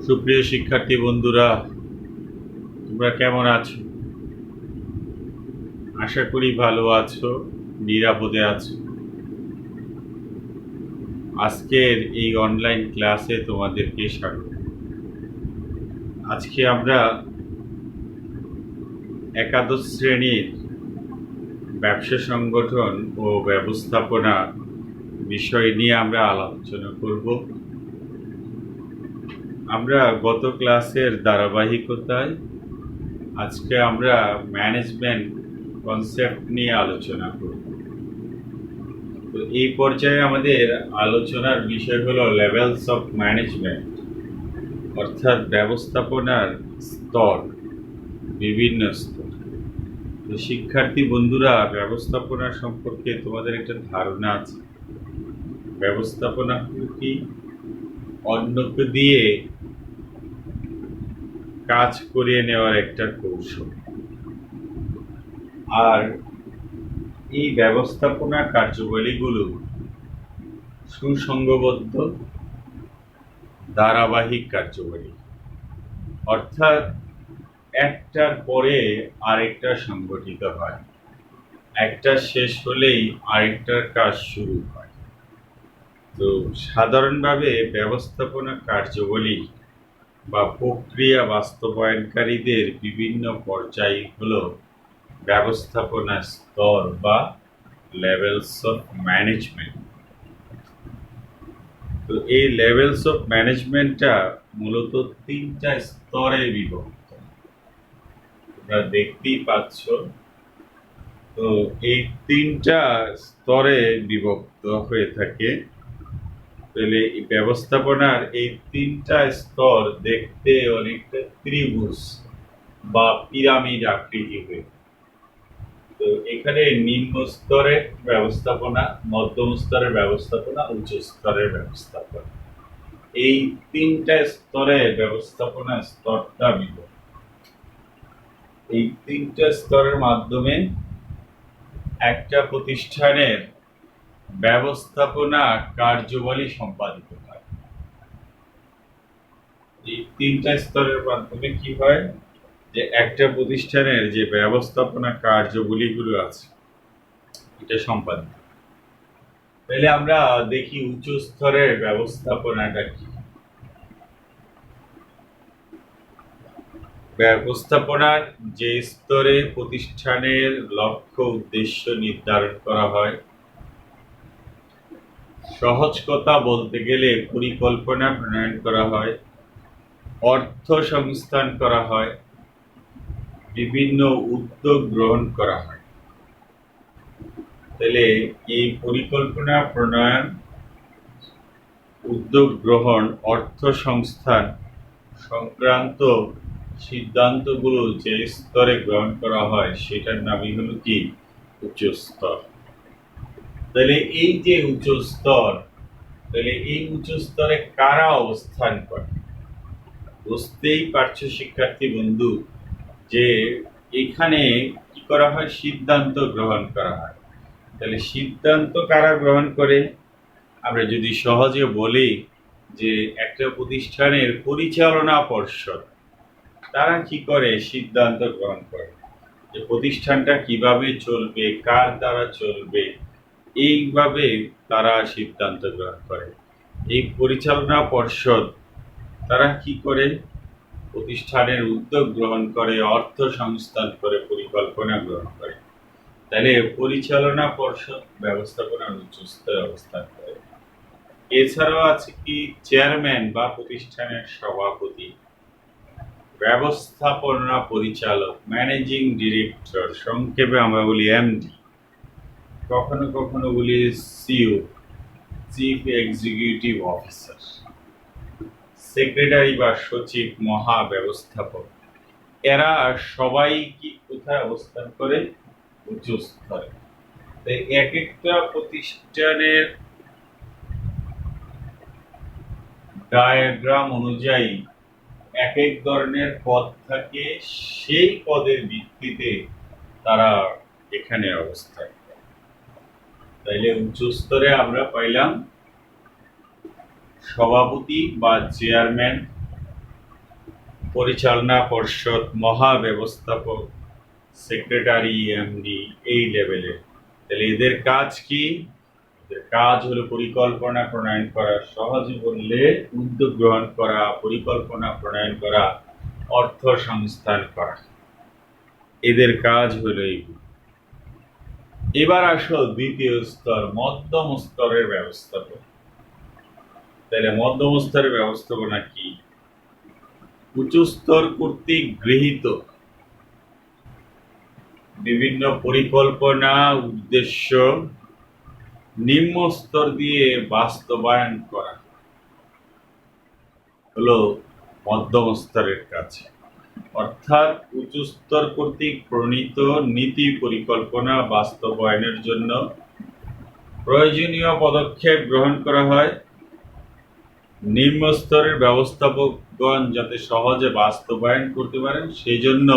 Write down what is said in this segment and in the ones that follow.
সুপ্রিয় শিক্ষার্থী বন্ধুরা, তোমরা কেমন আছো? আশা করি ভালো আছো, নিরাপদে আছো। আজকের এই অনলাইন ক্লাসে তোমাদেরকে স্বাগত। আজকে আমরা একাদশ শ্রেণীর ব্যবসা সংগঠন ও ব্যবস্থাপনা বিষয় নিয়ে আমরা আলোচনা করব। আমরা গত ক্লাসের ধারাবাহিকতায় আজকে আমরা ম্যানেজমেন্ট কনসেপ্ট নিয়ে আলোচনা করব। তো এই পর্যায়ে আমাদের আলোচনার বিষয় হলো লেভেলস অফ ম্যানেজমেন্ট, অর্থাৎ ব্যবস্থাপনার স্তর, বিভিন্ন স্তর। তো শিক্ষার্থী বন্ধুরা, ব্যবস্থাপনা সম্পর্কে তোমাদের একটা ধারণা আছে। ব্যবস্থাপনা কি? অন্যকে দিয়ে কাজ করিয়ে নেওয়ার একটা কৌশল। আর এই ব্যবস্থাপনা কার্যাবলীগুলো সুসংঘবদ্ধ ধারাবাহিক কার্যাবলী, অর্থাৎ একটার পরে আরেকটা সংগঠিত হয়, একটা শেষ হলেই আরেকটার কাজ শুরু হয়। তো সাধারণভাবে ব্যবস্থাপনা কার্যাবলী বা প্রক্রিয়া বাস্তবায়নকারীদের বিভিন্ন পর্যায় হলো ব্যবস্থাপনা স্তর বা লেভেলস অফ ম্যানেজমেন্ট। তো এই লেভেলস অফ ম্যানেজমেন্টটা মূলত তিনটা স্তরে বিভক্ত, তোমরা দেখতেই পাচ্ছ। তো এই তিনটা স্তরে বিভক্ত হয়ে থাকে। তাহলে এই ব্যবস্থাপনার এই তিনটা স্তর দেখতে অনেকটা ত্রিভুজ বা পিরামিড আকৃতি হয়ে। তো এখানে নিম্ন স্তরের ব্যবস্থাপনা, মধ্যম স্তরের ব্যবস্থাপনা, উচ্চ স্তরের ব্যবস্থাপনা, এই তিনটা স্তরে ব্যবস্থাপনা স্তরটা বিভক্ত। এই তিনটা স্তরের মাধ্যমে একটা প্রতিষ্ঠানের ব্যবস্থাপনা কার্যাবলী সম্পাদিত হয়। এই তিনটা স্তরের মাধ্যমে কি হয়, যে একটা প্রতিষ্ঠানের যে ব্যবস্থাপনা কার্যাবলীগুলো আছে এটা সম্পাদিত। তাহলে আমরা দেখি উচ্চ স্তরের ব্যবস্থাপনাটা কি। ব্যবস্থাপনার যে স্তরে প্রতিষ্ঠানের লক্ষ্য উদ্দেশ্য নির্ধারণ করা হয়, সহজ কথা বলতে গেলে পরিকল্পনা প্রণয়ন করা হয়, অর্থ সংস্থান করা হয়, বিভিন্ন উদ্যোগ গ্রহণ করা হয়। তাহলে এই পরিকল্পনা প্রণয়ন, উদ্যোগ গ্রহণ, অর্থ সংস্থান সংক্রান্ত সিদ্ধান্তগুলো যে স্তরে গ্রহণ করা হয় সেটার নামই হলো কি উচ্চ স্তর। তাহলে এই যে উচ্চ স্তর, তাহলে এই উচ্চ স্তরে কারা অবস্থান করে? বুঝতেই পারছো শিক্ষার্থী বন্ধু, যে এখানে কি করা হয়, সিদ্ধান্ত গ্রহণ করা হয়। তাহলে সিদ্ধান্ত কারা গ্রহণ করে? আমরা যদি সহজে বলি যে একটা প্রতিষ্ঠানের পরিচালনা পর্ষদ, তারা কি করে, সিদ্ধান্ত গ্রহণ করে যে প্রতিষ্ঠানটা কিভাবে চলবে, কার দ্বারা চলবে, এইভাবে তারা সিদ্ধান্ত গ্রহণ করে। এই পরিচালনা পর্ষদ তারা কি করে, প্রতিষ্ঠানের উদ্যোগ গ্রহণ করে, অর্থ সংস্থান করে, পরিকল্পনা গ্রহণ করে। তাহলে পরিচালনা পর্ষদ ব্যবস্থাপনার উচ্চ স্তরে অবস্থান করে। এছাড়াও আছে কি চেয়ারম্যান বা প্রতিষ্ঠানের সভাপতি, ব্যবস্থাপনা পরিচালক, ম্যানেজিং ডিরেক্টর, সংক্ষেপে আমরা বলি এমডি, কখনো কখনো বলি CEO, chief executive officer, secretary বা সচিব, মহা ব্যবস্থাপক। এরা সবাই কি কোথায় অবস্থান করে? উচ্চ স্তরে। এক একটা প্রতিষ্ঠানের ডায়াগ্রাম অনুযায়ী এক এক ধরনের পদ থাকে, সেই পদের ভিত্তিতে তারা এখানে অবস্থান করে। তাইলে উচ্চ স্তরে আমরা পাইলাম সভাপতি বা চেয়ারম্যান, পরিচালনা পর্ষদ, মহাব্যবস্থাপক, সেক্রেটারি, এমডি, এই লেভেলের। তাহলে এদের কাজ কি? এদের কাজ হলো পরিকল্পনা প্রণয়ন করা, সহজে বললে উদ্যোগ গ্রহণ করা, পরিকল্পনা প্রণয়ন করা, অর্থ সংস্থান করা। এদের কাজ হলো এইগুলো। এবার আসো দ্বিতীয় স্তর, মধ্যম স্তরের ব্যবস্থাপনা। তাহলে মধ্যম স্তরের ব্যবস্থাপনা কি? উচ্চ স্তর কর্তৃক গৃহীত বিভিন্ন পরিকল্পনা, উদ্দেশ্য নিম্ন স্তর দিয়ে বাস্তবায়ন করা হলো মধ্যম স্তরের কাজ। অর্থাৎ উচ্চ স্তর কর্তৃক প্রণীত নীতি পরিকল্পনা বাস্তবায়নের জন্য প্রয়োজনীয় পদক্ষেপ গ্রহণ করা হয়। নিম্ন স্তরের ব্যবস্থাপকগণ যাতে সহজে বাস্তবায়ন করতে পারেন সেই জন্য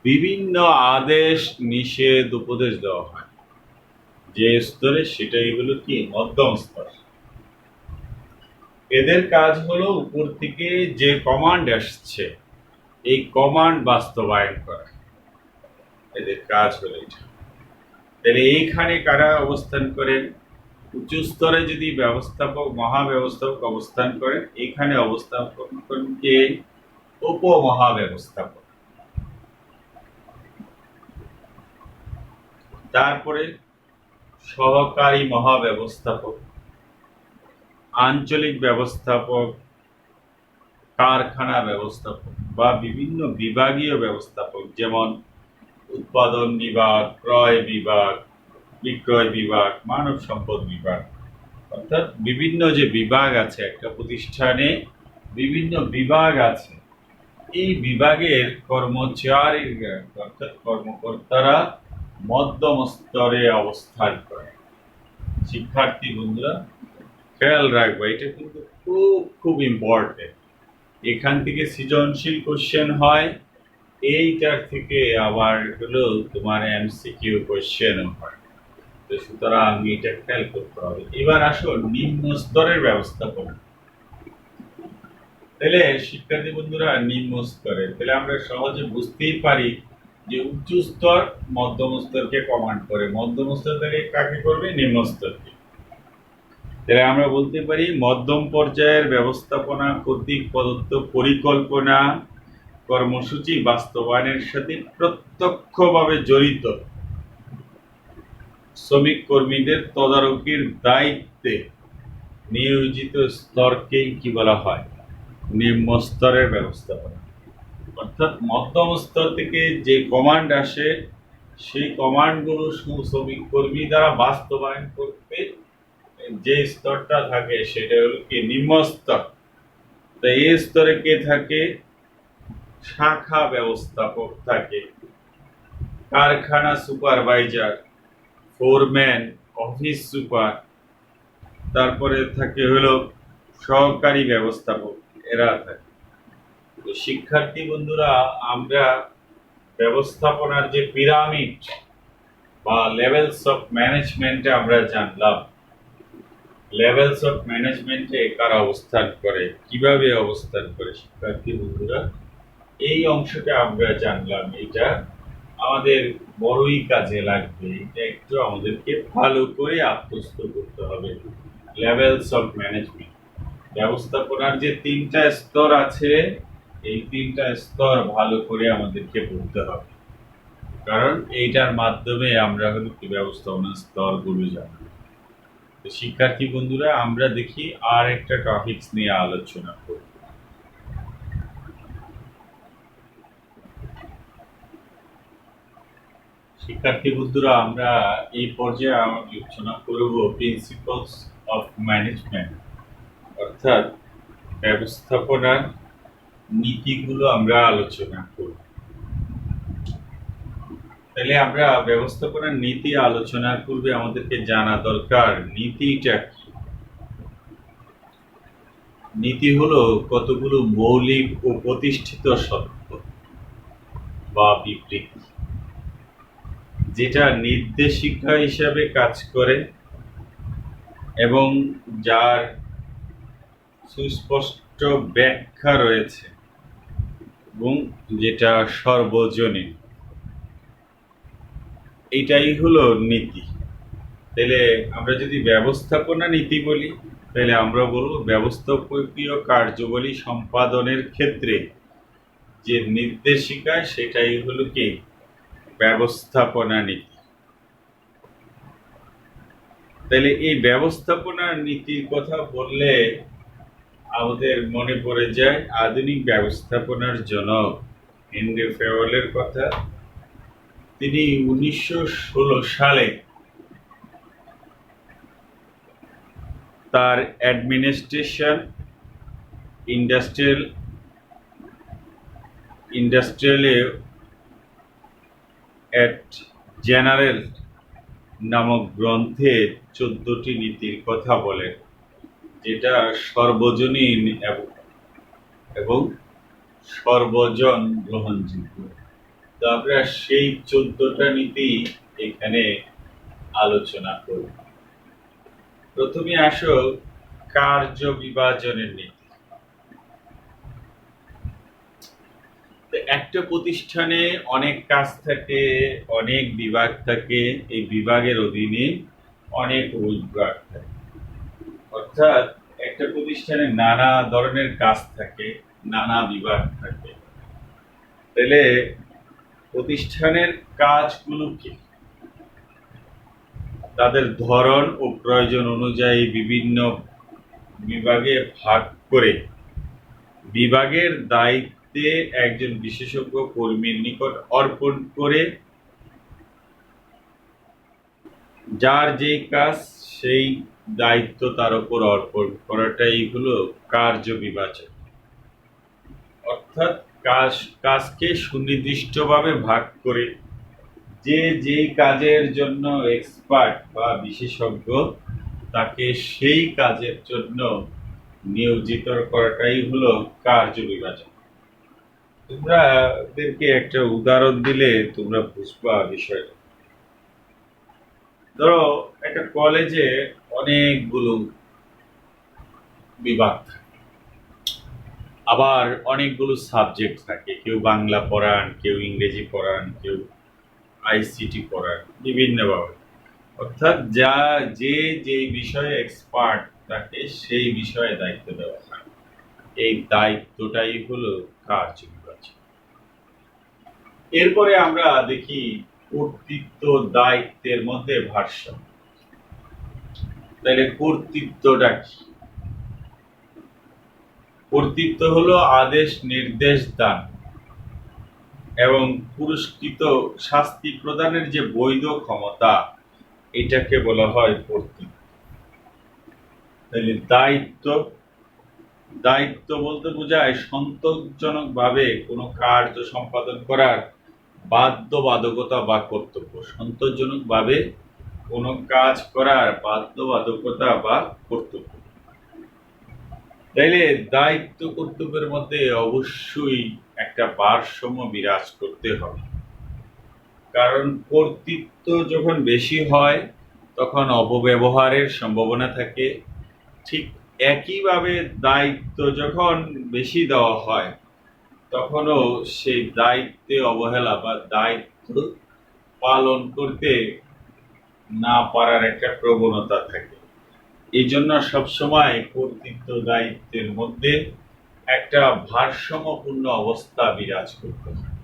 বিভিন্ন আদেশ, নিষেধ, উপদেশ দেওয়া হয়। যে স্তরে সেটাই হলো কি মধ্যম স্তর। এদের কাজ হলো উপর থেকে যে কমান্ড আসছে এই কমান্ড বাস্তবায়ন করা, এদের কাজ হলো এটা। তাহলে এইখানে কারা অবস্থান করেন? উচ্চ স্তরে যদি ব্যবস্থাপক, মহাব্যবস্থাপক অবস্থান করেন, এখানে অবস্থাপন করেন কে? উপমহাব্যবস্থাপক। তারপরে সহকারী মহাব্যবস্থাপক, আঞ্চলিক ব্যবস্থাপক, কারখানা ব্যবস্থাপক বা বিভিন্ন বিভাগীয় ব্যবস্থাপক, যেমন উৎপাদন বিভাগ, ক্রয় বিভাগ, বিক্রয় বিভাগ, মানব সম্পদ বিভাগ। অর্থাৎ বিভিন্ন যে বিভাগ আছে একটা প্রতিষ্ঠানে, বিভিন্ন বিভাগ আছে। এই বিভাগের কর্মচারীরা অর্থাৎ কর্মকর্তারা মধ্যম স্তরে অবস্থান করে। শিক্ষার্থী বন্ধুরা খেয়াল রাখবে, এটা কিন্তু খুব খুব ইম্পর্টেন্ট। এখান থেকে সৃজনশীল কোশ্চেন হয়, এইটার থেকে আবার হলো তোমার এমসিকিউ কোশ্চেনও হয়। তো সুতরাং এটা খেয়াল করতে হবে। এবার আসো নিম্ন স্তরের ব্যবস্থাপনা। তাহলে শিক্ষার্থী বন্ধুরা নিম্ন স্তরে, তাহলে আমরা সহজে বুঝতেই পারি যে উচ্চ স্তর মধ্যম স্তরকে কমান্ড করে, মধ্যম স্তর থেকে কাকে করবে? নিম্ন স্তরকে। তাহলে আমরা বলতে পারি মধ্যম পর্যায়ের ব্যবস্থাপনা কর্তৃক প্রদত্ত পরিকল্পনা কর্মসূচি বাস্তবায়নের সাথে প্রত্যক্ষভাবে জড়িত শ্রমিক কর্মীদের তদারকির দায়িত্বে নিয়োজিত স্তরকেই কি বলা হয়? নিম্ন স্তরের ব্যবস্থাপনা। অর্থাৎ মধ্যম স্তর থেকে যে কমান্ড আসে সেই কমান্ডগুলো শ্রমিক কর্মী দ্বারা বাস্তবায়ন করতে যে স্তরটা থাকে সেটা হলো কি নিম্ন স্তর। তো এই স্তরে কে থাকে? শাখা ব্যবস্থাপক থাকে, কারখানা সুপারভাইজার, ফোরম্যান, অফিস সুপার, তারপরে থাকে হলো সহকারী ব্যবস্থাপক, এরা থাকে। তো শিক্ষার্থী বন্ধুরা আমরা ব্যবস্থাপনার যে পিরামিড বা লেভেলস অফ ম্যানেজমেন্টে আমরা জানলাম। লেভেলস অফ ম্যানেজমেন্টে কারা অবস্থান করে, কিভাবে অবস্থান করে শিক্ষার্থী বন্ধুরা এই অংশটা আমরা জানলাম। এটা আমাদের বড়ই কাজে লাগবে, এটা একটু আমাদেরকে ভালো করে আত্মস্থ করতে হবে। লেভেলস অফ ম্যানেজমেন্ট, ব্যবস্থাপনার যে তিনটা স্তর আছে এই তিনটা স্তর ভালো করে আমাদেরকে পড়তে হবে, কারণ এইটার মাধ্যমে আমরা হলো কি ব্যবস্থাপনার স্তরগুলো জানবো। তো শিক্ষার্থী বন্ধুরা আমরা দেখি আর একটা টপিকস নিয়ে আলোচনা করব। শিক্ষার্থী বন্ধুরা আমরা এই পর্যায়ে আলোচনা করব প্রিন্সিপালস অফ ম্যানেজমেন্ট, অর্থাৎ ব্যবস্থাপনার নীতিগুলো আমরা আলোচনা করব। তাহলে আমরা ব্যবস্থাপনার নীতি আলোচনার পূর্বে আমাদেরকে জানা দরকার নীতিটা কি। নীতি হলো কতগুলো মৌলিক ও প্রতিষ্ঠিত সত্য বা বিবৃতি, যেটা নির্দেশিকা হিসাবে কাজ করে এবং যার সুস্পষ্ট ব্যাখ্যা রয়েছে এবং যেটা সর্বজনীন, এটাই হলো নীতি। তাহলে আমরা যদি ব্যবস্থাপনা নীতি বলি, তাহলে আমরা বলবো ব্যবস্থাপকীয় কার্যাবলী সম্পাদনের ক্ষেত্রে যে নির্দেশিকা সেটাই হলো কি ব্যবস্থাপনা নীতি। তাহলে এই ব্যবস্থাপনা নীতির কথা বললে আমাদের মনে পড়ে যায় আধুনিক ব্যবস্থাপনার জনক হেনরি ফেওয়েলের কথা। তিনি 1916 সালে তার অ্যাডমিনিস্ট্রেশন ইন্ডাস্ট্রিয়ালে এট জেনারেল নামক গ্রন্থে 14টি নীতির কথা বলেন, যেটা সর্বজনীন এবং সর্বজন গ্রহণযোগ্য। তো আমরা সেই 14টা নীতি এখানে আলোচনা করব। প্রথমে আসো কার্য বিভাজনের নীতি। একটা প্রতিষ্ঠানে অনেক কাজ থাকে, অনেক বিভাগ থাকে, এই বিভাগের অধীনে অনেক বিভাগ থাকে। অর্থাৎ একটা প্রতিষ্ঠানে নানা ধরনের কাজ থাকে, নানা বিভাগ থাকে। তাহলে প্রতিষ্ঠানের কাজগুলো কি, তাদের ধরন ও প্রয়োজন অনুযায়ী বিভিন্ন বিভাগে ভাগ করে বিভাগের দায়িত্বে একজন বিশেষজ্ঞ কর্মীর নিকট অর্পণ করে যার যেই কাজ সেই দায়িত্ব তার উপর অর্পণ করাটাই হলো কার্য বিভাজন। অর্থাৎ কাজকে সুনির্দিষ্টভাবে ভাগ করে যে যেই কাজের জন্য এক্সপার্ট বা বিশেষজ্ঞ তাকে সেই কাজের জন্য নিয়োজিত করাটাই হলো কার্য বিভাজন। তোমরাদেরকে একটা উদাহরণ দিলে তোমরা বুঝবা বিষয়টা। ধরো একটা কলেজে অনেকগুলো বিভাগ থাকে, আবার অনেকগুলো সাবজেক্ট থাকে, কেউ বাংলা পড়ান, কেউ ইংরেজি পড়ান, কেউ আইসিটি পড়ান, বিভিন্নভাবে। অর্থাৎ যে বিষয়ে এক্সপার্ট তাকে সেই বিষয়ে দায়িত্ব দেওয়া হয়। এই দায়িত্বটাই হলো কার্য বিভাজন। এরপরে আমরা দেখি কর্তৃত্ব দায়িত্বের মধ্যে ভারসাম্য। তাহলে কর্তৃত্বটা কি? কর্তৃত্ব হলো আদেশ নির্দেশ দান এবং পুরস্কৃত শাস্তি প্রদানের যে বৈধ ক্ষমতা, এটাকে বলা হয় কর্তৃত্ব। তাহলে দায়িত্ব বলতে বোঝায় সন্তোষজনকভাবে কোনো কার্য সম্পাদন করার বাধ্যবাধকতা বা কর্তব্য। সন্তোষজনকভাবে কোনো কাজ করার বাধ্যবাধকতা বা কর্তব্য। তাইলে দায়িত্ব কর্তব্যের মধ্যে অবশ্যই একটা ভারসাম্য বিরাজ করতে হবে। কারণ কর্তৃত্ব যখন বেশি হয় তখন অপব্যবহারের সম্ভাবনা থাকে। ঠিক একইভাবে দায়িত্ব যখন বেশি দেওয়া হয় তখনও সেই দায়িত্বে অবহেলা বা দায়িত্ব পালন করতে না পারার একটা প্রবণতা থাকে। এই জন্য সবসময় কর্তৃত্ব দায়িত্বের মধ্যে একটা ভারসাম্যপূর্ণ অবস্থা বিরাজ করতে হয়।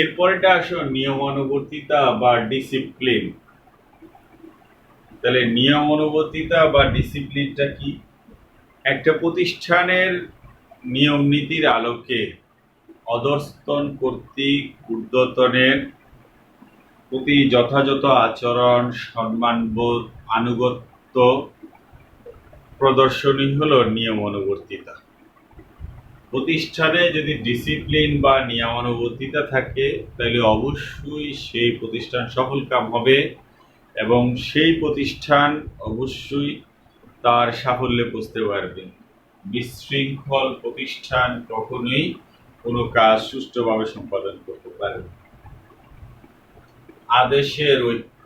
এরপরেটা আসো নিয়মানুবর্তিতা বা ডিসিপ্লিন। তাহলে নিয়মানুবর্তিতা বা ডিসিপ্লিনটা কি? একটা প্রতিষ্ঠানের নিয়ম নীতির আলোকে অধস্তন কর্তৃক ঊর্ধ্বতনের প্রতি যথাযথ আচরণ, সম্মানবোধ, আনুগত্য প্রদর্শনই হলো নিয়মানুবর্তিতা। প্রতিষ্ঠানে যদি ডিসিপ্লিন বা নিয়মানুবর্তিতা থাকে তাহলে অবশ্যই সেই প্রতিষ্ঠান সফলকাম হবে এবং সেই প্রতিষ্ঠান অবশ্যই তার সাফল্যে পৌঁছতে পারবে। বিশৃঙ্খল প্রতিষ্ঠান কখনোই কোনো কাজ সুষ্ঠুভাবে সম্পাদন করতে পারবে। আদেশের ঐক্য,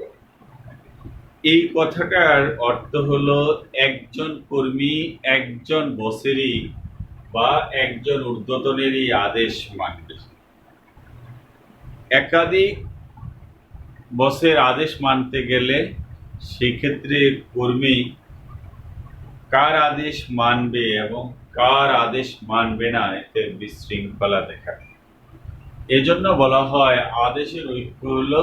এই কথাটার অর্থ হলো একজন কর্মী একজন বসেরই বা একজন ঊর্ধ্বতনেরই আদেশ মানবে। একাধিক বসের আদেশ মানতে গেলে সেক্ষেত্রে কর্মী কার আদেশ মানবে এবং কার আদেশ মানবে না এতে বিশৃঙ্খলা দেখা দেয়। এজন্য বলা হয় আদেশের ঐক্য হলো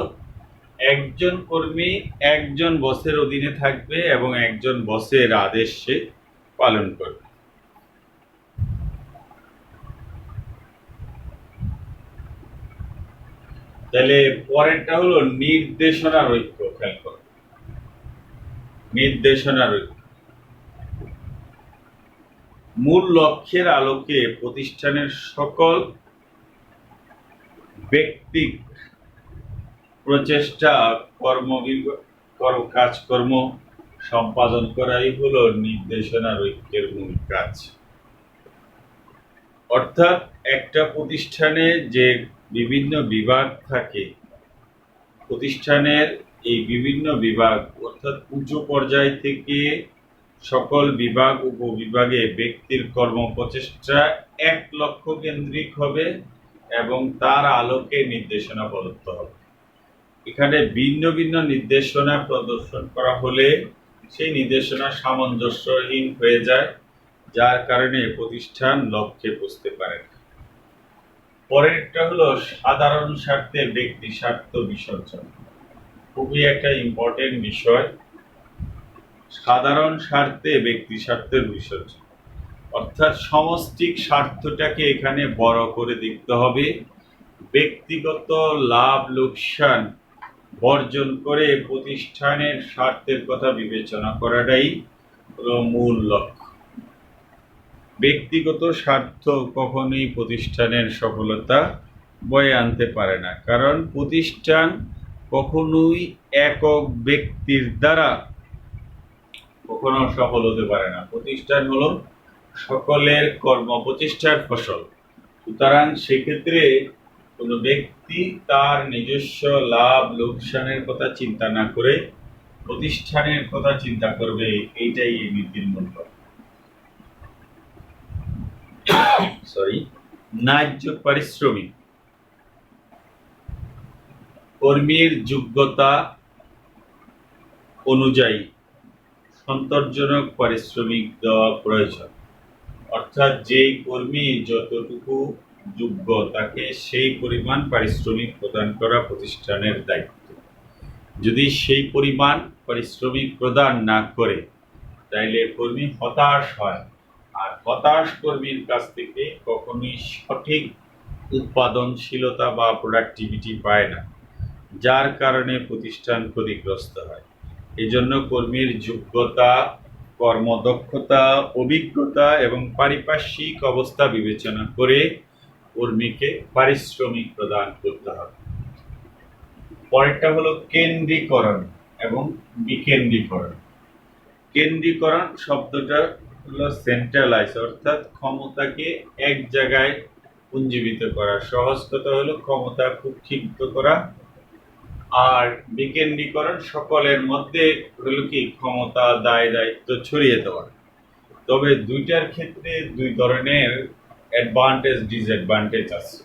একজন কর্মী একজন বসের অধীনে থাকবে এবং একজন বসের আদেশ সে পালন করবে। তাহলে পরেরটা হলো নির্দেশনার ঐক্য। খেয়াল করো, নির্দেশনার ঐক্য মূল লক্ষ্যের আলোকে প্রতিষ্ঠানের সকল ব্যক্তি প্রচেষ্টা কাজকর্ম সম্পাদন করাই হলো নির্দেশনার ঐক্যের মূল কাজ। অর্থাৎ একটা প্রতিষ্ঠানে যে বিভিন্ন বিভাগ থাকে, প্রতিষ্ঠানের এই বিভিন্ন বিভাগ অর্থাৎ উচ্চ পর্যায় থেকে সকল বিভাগ উপবিভাগে ব্যক্তির কর্মপ্রচেষ্টা এক লক্ষ্য কেন্দ্রিক হবে এবং তার আলোকে নির্দেশনা প্রদত্ত হবে। এখানে ভিন্ন ভিন্ন নির্দেশনা প্রদর্শন করা হলে সেই নির্দেশনা সামঞ্জস্যহীন হয়ে যায়, যার কারণে প্রতিষ্ঠান লক্ষ্যে পৌঁছতে পারে না। পরেরটা হলো সাধারণ স্বার্থে ব্যক্তি স্বার্থ বিসর্জন। খুবই একটা ইম্পর্টেন্ট বিষয়, সাধারণ স্বার্থে ব্যক্তি স্বার্থের বিসর্জন। অর্থাৎ সমষ্টিক স্বার্থটাকে এখানে বড় করে দেখতে হবে, ব্যক্তিগত লাভ লোকসান বর্জন করে প্রতিষ্ঠানের স্বার্থের কথা বিবেচনা করাটাই হলো মূল লক্ষ্য। ব্যক্তিগত স্বার্থ কখনোই প্রতিষ্ঠানের সফলতা বয়ে আনতে পারে না, কারণ প্রতিষ্ঠান কখনোই একক ব্যক্তির দ্বারা কখনো সফল হতে পারে না। প্রতিষ্ঠান হলো সকলের কর্মপ্রচেষ্টার ফসল। সুতরাং সেক্ষেত্রে কোনো ব্যক্তি তার নিজস্ব লাভ লোকসানের কথা চিন্তা না করে প্রতিষ্ঠানের কথা চিন্তা করবে, এইটাই এই নীতির মূল্য। ন্যায্য পারিশ্রমিক কর্মীর যোগ্যতা অনুযায়ী সন্তোষজনক পারিশ্রমিক দেওয়া প্রয়োজন। অর্থাৎ যেই কর্মী যতটুকু যোগ্য তাকে সেই পরিমাণ পারিশ্রমিক প্রদান করা প্রতিষ্ঠানের দায়িত্ব। যদি সেই পরিমাণ পারিশ্রমিক প্রদান না করে তাইলে কর্মী হতাশ হয়, আর হতাশ কর্মীর কাছ থেকে কখনোই সঠিক উৎপাদনশীলতা বা প্রোডাক্টিভিটি পায় না, যার কারণে প্রতিষ্ঠান ক্ষতিগ্রস্ত হয়। এজন্য কর্মীর যোগ্যতা, কর্মদক্ষতা, অভিজ্ঞতা এবং পারিপার্শ্বিক অবস্থা বিবেচনা করে কর্মীকে পারিশ্রমিক প্রদান করতে হবে। পরেরটা হলো কেন্দ্রীকরণ এবং বিকেন্দ্রীকরণ। কেন্দ্রীকরণ শব্দটা হলো সেন্ট্রালাইজ, অর্থাৎ ক্ষমতাকে এক জায়গায় পুঞ্জীবিত করা। সহজ কথা হলো ক্ষমতা কুক্ষিগত করা। আর বিকেন্দ্রীকরণ সকলের মধ্যে হলো কি ক্ষমতা, দায় দায়িত্ব ছড়িয়ে দেওয়া। তবে দুইটার ক্ষেত্রে দুই ধরনের অ্যাডভান্টেজ ডিসঅ্যাডভান্টেজ আছে।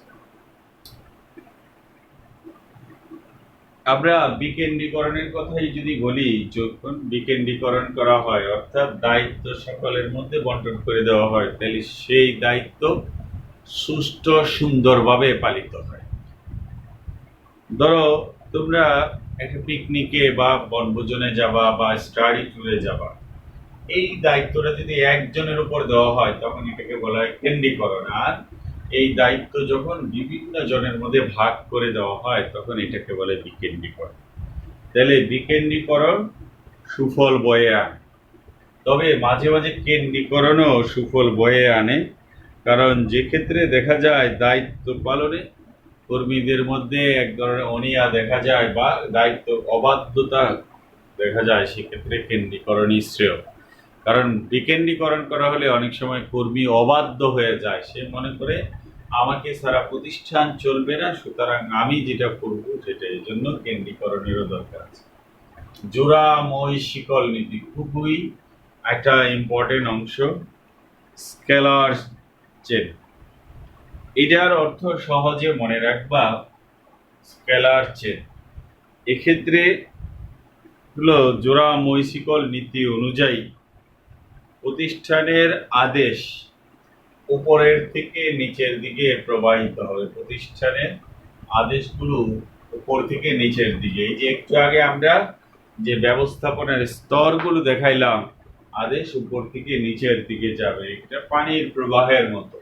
আমরা বিকেন্দ্রীকরণের কথাই যদি বলি, যখন বিকেন্দ্রীকরণ করা হয় অর্থাৎ দায়িত্ব সকলের মধ্যে বন্টন করে দেওয়া হয়, তাহলে সেই দায়িত্ব সুষ্ঠু সুন্দরভাবে পালিত হয়। ধরো তোমরা একটা পিকনিকে বা বনভোজনে যাবা বা স্টাডি ট্যুরে যাবা, এই দায়িত্বটা যদি একজনের উপর দেওয়া হয় তখন এটাকে বলা হয় কেন্দ্রীকরণ। আর এই দায়িত্ব যখন বিভিন্ন জনের মধ্যে ভাগ করে দেওয়া হয় তখন এটাকে বলে বিকেন্দ্রীকরণ। তাহলে বিকেন্দ্রীকরণ সুফল বয়ে আনে, তবে মাঝে মাঝে কেন্দ্রীকরণও সুফল বয়ে আনে, কারণ যে ক্ষেত্রে দেখা যায় দায়িত্ব পালনে কর্মীদের মধ্যে এক ধরনের অনীহা দেখা যায় বা দায়িত্ব অবাধ্যতা দেখা যায়, সেক্ষেত্রে কেন্দ্রীকরণই শ্রেয়। কারণ বিকেন্দ্রীকরণ করা হলে অনেক সময় কর্মী অবাধ্য হয়ে যায়, সে মনে করে আমাকে সারা প্রতিষ্ঠান চলবে না, সুতরাং আমি যেটা করব সেটা। এই জন্য কেন্দ্রীকরণেরও দরকার আছে। জোড়া মই শিকল নীতি খুবই একটা ইম্পর্টেন্ট অংশ। Scalar chain. এটার অর্থ সহজে মনে রাখবা, স্কেলার চেন। এক্ষেত্রে হলো জোড়া মৈশিকল নীতি অনুযায়ী প্রতিষ্ঠানের আদেশ উপরের থেকে নিচের দিকে প্রবাহিত হবে। প্রতিষ্ঠানের আদেশগুলো উপর থেকে নিচের দিকে, এই যে একটু আগে আমরা যে ব্যবস্থাপনার স্তরগুলো দেখাইলাম, আদেশ উপর থেকে নিচের দিকে যাবে। এটা পানির প্রবাহের মতো,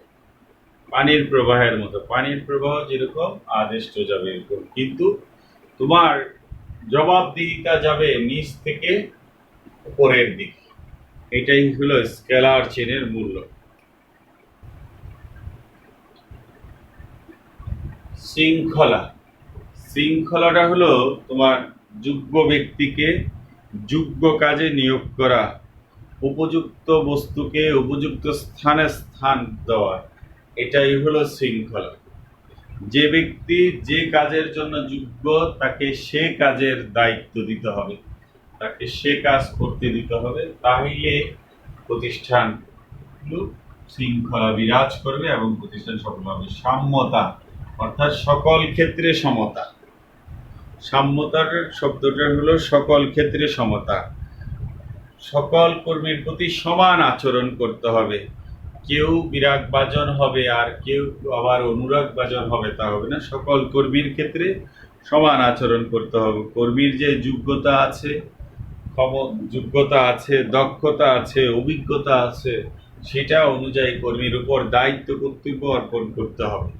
পানির প্রবাহ যেরকম আদেশটা যাবে এরকম, কিন্তু তোমার জবাবদিহিতা যাবে নিচ থেকে উপরের দিকে। এটাই হলো স্কেলার চেনের মূল্য। শৃঙ্খলাটা হলো তোমার যোগ্য ব্যক্তিকে যোগ্য কাজে নিয়োগ করা, উপযুক্ত বস্তুকে উপযুক্ত স্থানে স্থান দেওয়া, এটাই হলো শৃঙ্খলা। যে ব্যক্তি যে কাজের জন্য যোগ্য তাকে সে কাজের দায়িত্ব দিতে হবে, তাকে সে কাজ করতে দিতে হবে, তাহলে প্রতিষ্ঠান শৃঙ্খলা বিরাজ করবে এবং প্রতিষ্ঠান সফল হবে। সাম্যতা অর্থাৎ সকল ক্ষেত্রে সমতা। সাম্যতার শব্দটা হলো সকল ক্ষেত্রে সমতা। সকল কর্মীর প্রতি সমান আচরণ করতে হবে। কেউ বিরাগভাজন হবে আর কেউ আবার অনুরাগভাজন হবে, তা হবে না। সকল কর্মীর ক্ষেত্রে সমান আচরণ করতে হবে। কর্মীর যে যোগ্যতা আছে, দক্ষতা আছে, অভিজ্ঞতা আছে, সেটা অনুযায়ী কর্মীর উপর দায়িত্ব কর্তব্য অর্পণ করতে হবে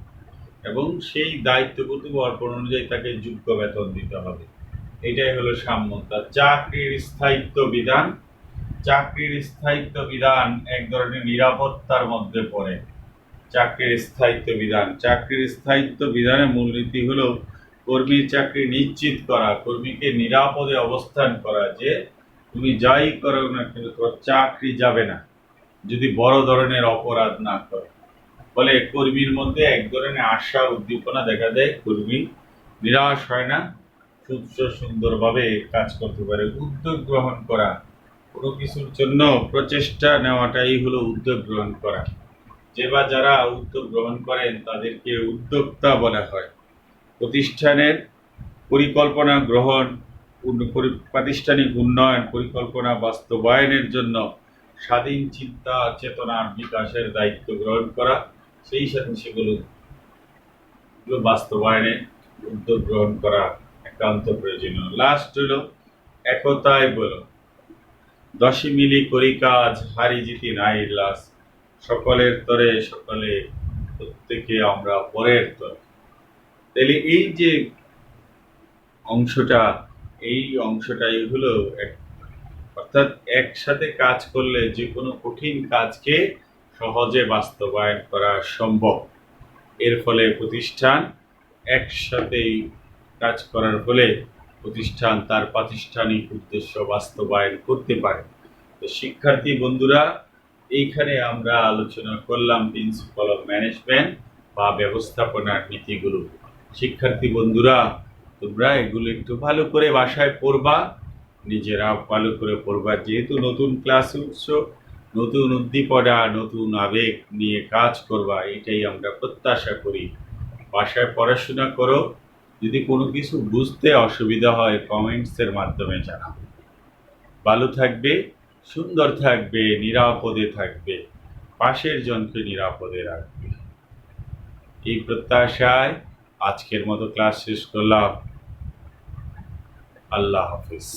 এবং সেই দায়িত্ব কর্তব্য অর্পণ অনুযায়ী তাকে যোগ্য বেতন দিতে হবে। এটাই হলো সাম্যতা। চাকরির স্থায়িত্ব বিধান। চাকরির স্থায়িত্ব বিধান এক ধরনের নিরাপত্তার মধ্যে পড়ে। চাকরির স্থায়িত্ব বিধানের মূলনীতি হলো কর্মীর চাকরি নিশ্চিত করা, কর্মীকে নিরাপদে অবস্থান করা, যে তুমি যাই করো না কেন তোমার চাকরি যাবে না যদি বড় ধরনের অপরাধ না করে। ফলে কর্মীর মধ্যে এক ধরনের আশা উদ্দীপনা দেখা দেয়, কর্মী নিরাশ হয় না, সুন্দরভাবে কাজ করতে পারে। উদ্যোগ গ্রহণ করা, কোনো কিছুর জন্য প্রচেষ্টা নেওয়াটাই হলো উদ্যোগ গ্রহণ করা। যে বা যারা উদ্যোগ গ্রহণ করেন তাদেরকে উদ্যোক্তা বলা হয়। প্রতিষ্ঠানের পরিকল্পনা গ্রহণ, প্রাতিষ্ঠানিক উন্নয়ন পরিকল্পনা বাস্তবায়নের জন্য স্বাধীন চিন্তা চেতনার বিকাশের দায়িত্ব গ্রহণ করা, সেই সাথে সেগুলো বাস্তবায়নে উদ্যোগ গ্রহণ করা একান্ত প্রয়োজনীয়। লাস্ট হলো একতায় বলো, দশে মিলি করি কাজ, হারি জিতি নাই লাস, সকলের তরে সকলে, প্রত্যেকে আমরা পরের তরে। তাহলে এই যে অংশটাই হলো অর্থাৎ একসাথে কাজ করলে যে কোনো কঠিন কাজকে সহজে বাস্তবায়ন করা সম্ভব। এর ফলে প্রতিষ্ঠান একসাথেই কাজ করার ফলে প্রতিষ্ঠান তার প্রাতিষ্ঠানিক উদ্দেশ্য বাস্তবায়ন করতে পারে। তো শিক্ষার্থী বন্ধুরা, এইখানে আমরা আলোচনা করলাম প্রিন্সিপাল অফ ম্যানেজমেন্ট বা ব্যবস্থাপনার নীতিগুলো। শিক্ষার্থী বন্ধুরা, তোমরা এগুলো একটু ভালো করে বাসায় পড়বা, নিজেরা ভালো করে পড়বা। যেহেতু নতুন ক্লাসে উঠছো, নতুন উদ্দীপনা, নতুন আবেগ নিয়ে কাজ করবা, এটাই আমরা প্রত্যাশা করি। বাসায় পড়াশোনা করো। যদি কোনো কিছু বুঝতে অসুবিধা হয় কমেন্টসের মাধ্যমে জানাবো। ভালো থাকবে, সুন্দর থাকবে, নিরাপদে থাকবে, পাশের জনকে নিরাপদে রাখবে। এই প্রত্যাশায় আজকের মতো ক্লাস শেষ করলাম। আল্লাহ হাফিজ।